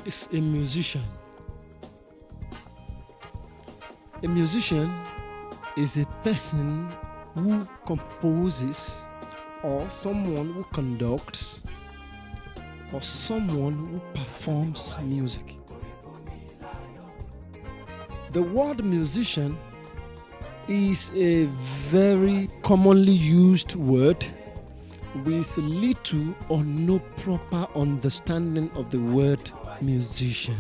is a musician? A musician is a person who composes, or someone who conducts, or someone who performs music. The word musician is a very commonly used word with little or no proper understanding of the word musician.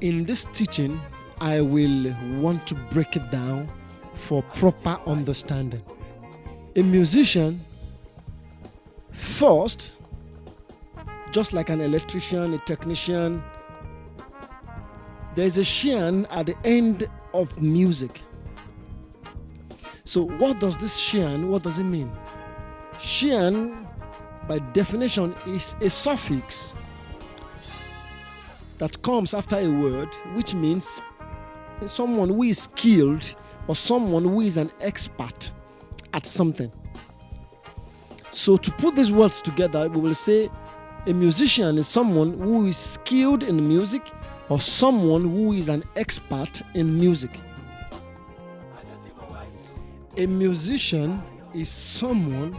In this teaching, I will want to break it down for proper understanding. A musician, first, just like an electrician, a technician, there's a shean at the end of music. So what does this shean, what does it mean? Shean, by definition, is a suffix that comes after a word, which means someone who is skilled or someone who is an expert at something. So to put these words together, we will say a musician is someone who is skilled in music or someone who is an expert in music. A musician is someone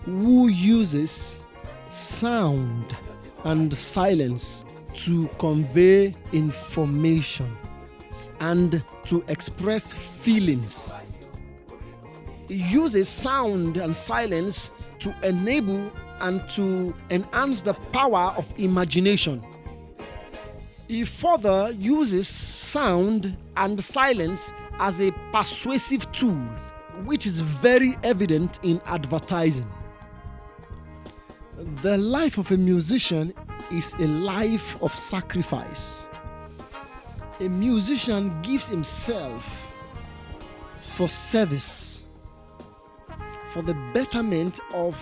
who uses sound and silence to convey information and to express feelings. He uses sound and silence to enable and to enhance the power of imagination. He further uses sound and silence as a persuasive tool, which is very evident in advertising. The life of a musician is a life of sacrifice. A musician gives himself for service, for the betterment of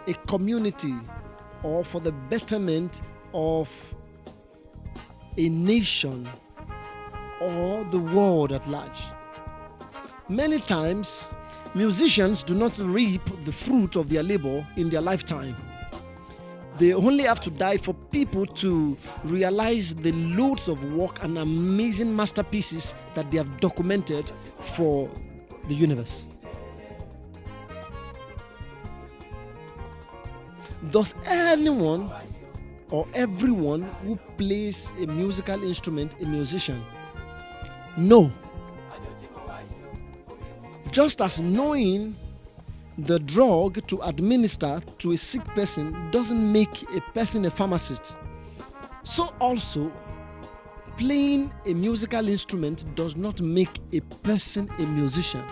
a community, or for the betterment of a nation or the world at large. Many times, musicians do not reap the fruit of their labor in their lifetime. They only have to die for people to realize the loads of work and amazing masterpieces that they have documented for the universe. Does anyone or everyone who plays a musical instrument a musician? No. Just as knowing the drug to administer to a sick person doesn't make a person a pharmacist, so also playing a musical instrument does not make a person a musician.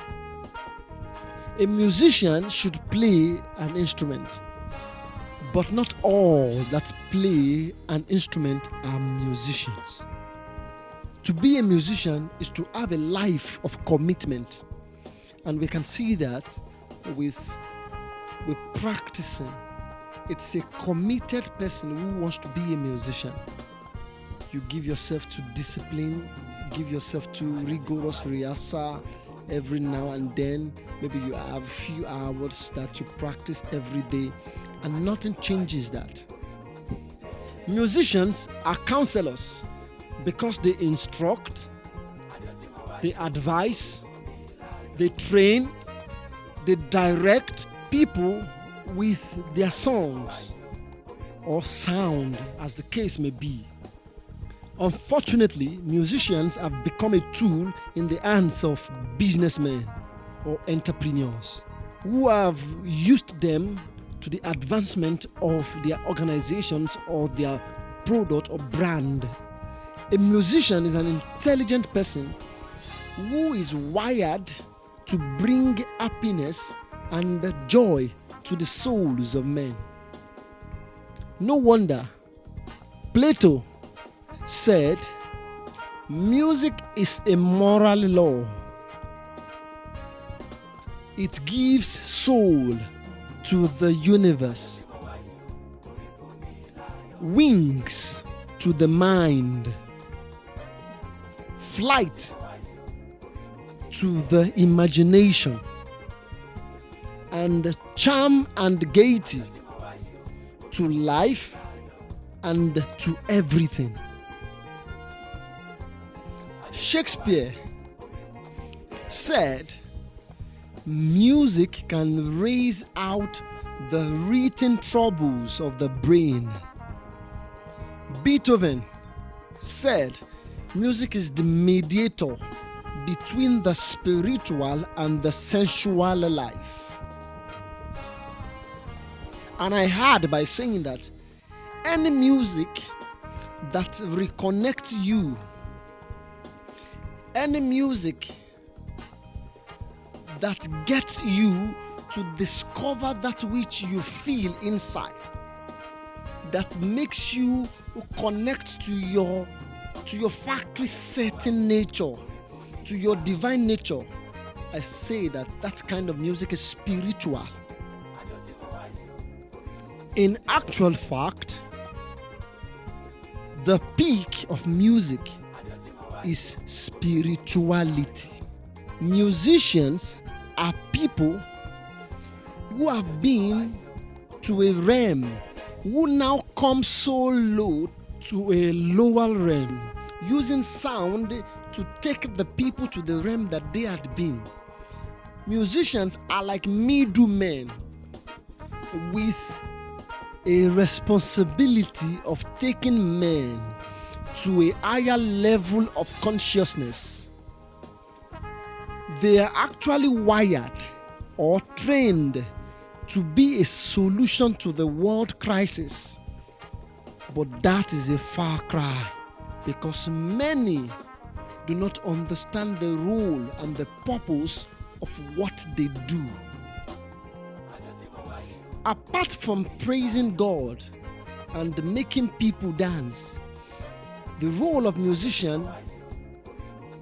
A musician should play an instrument, but not all that play an instrument are musicians. To be a musician is to have a life of commitment, and we can see that with practicing. It's a committed person who wants to be a musician. You give yourself to discipline, give yourself to rigorous rehearsal every now and then. Maybe you have a few hours that you practice every day, and nothing changes that. Musicians are counselors because they instruct, they advise, they train, they direct people with their songs or sound, as the case may be. Unfortunately, musicians have become a tool in the hands of businessmen or entrepreneurs who have used them to the advancement of their organizations or their product or brand. A musician is an intelligent person who is wired to bring happiness and joy to the souls of men. No wonder Plato said, "Music is a moral law. It gives soul to the universe, wings to the mind, flight to the imagination, and charm and gaiety to life and to everything. Shakespeare said, music can raise out the written troubles of the brain. Beethoven said, music is the mediator between the spiritual and the sensual life. And I had by saying that any music that reconnects you, any music that gets you to discover that which you feel inside, that makes you connect to your factory setting nature, to your divine nature, I say that kind of music is spiritual. In actual fact, the peak of music is spirituality. Musicians are people who have been to a realm, who now come so low to a lower realm, using sound to take the people to the realm that they had been. Musicians are like middlemen with a responsibility of taking men to a higher level of consciousness. They are actually wired or trained to be a solution to the world crisis. But that is a far cry, because many do not understand the role and the purpose of what they do. Apart from praising God and making people dance, the role of musician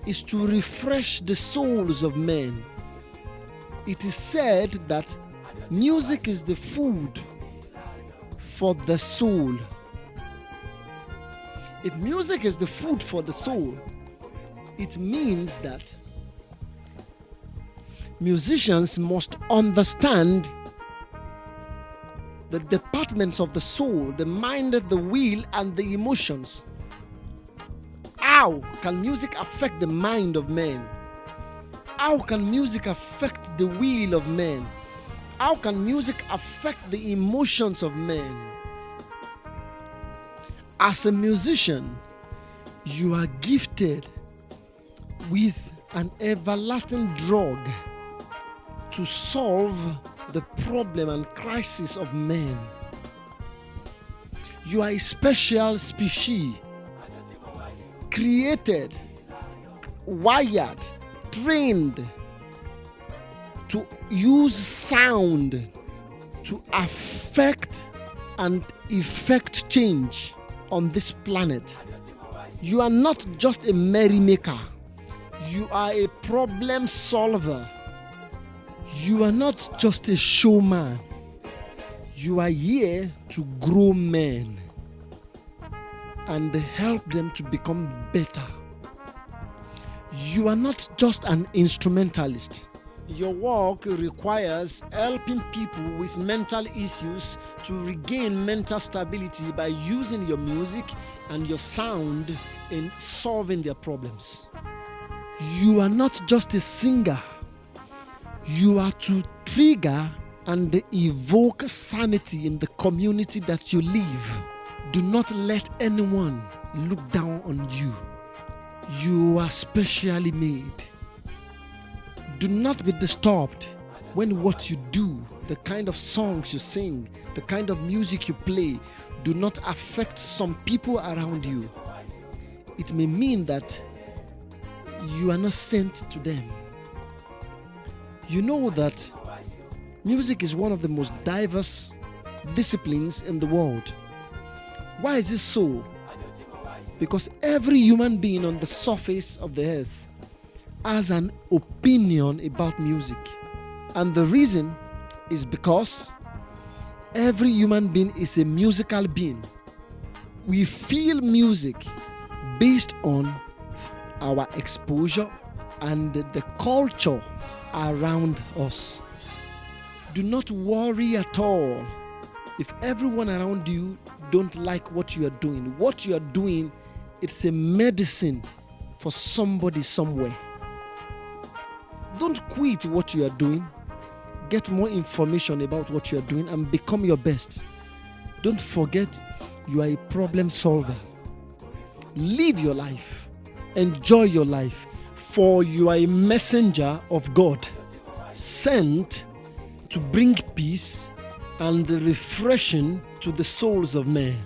is to refresh the souls of men. It is said that music is the food for the soul. If music is the food for the soul, it means that musicians must understand the departments of the soul, the mind, the will, and the emotions. How can music affect the mind of men? How can music affect the will of men? How can music affect the emotions of men? As a musician, you are gifted with an everlasting drug to solve the problem and crisis of men. You are a special species, created, wired, trained to use sound to affect and effect change on this planet. You are not just a merrymaker. You are a problem solver. You are not just a showman. You are here to grow men and help them to become better. You are not just an instrumentalist. Your work requires helping people with mental issues to regain mental stability by using your music and your sound in solving their problems. You are not just a singer. You are to trigger and evoke sanity in the community that you live. Do not let anyone look down on you. You are specially made. Do not be disturbed when what you do, the kind of songs you sing, the kind of music you play, do not affect some people around you. It may mean that you are not sent to them. You know that music is one of the most diverse disciplines in the world. Why is this so? Because every human being on the surface of the earth has an opinion about music. And the reason is because every human being is a musical being. We feel music based on our exposure and the culture around us. Do not worry at all If everyone around you don't like what you are doing, it's a medicine for somebody somewhere. Don't quit what you are doing. Get more information about what you are doing and become your best. Don't forget, you are a problem solver. Live your life. Enjoy your life. For you are a messenger of God, sent to bring peace and refreshing to the souls of men.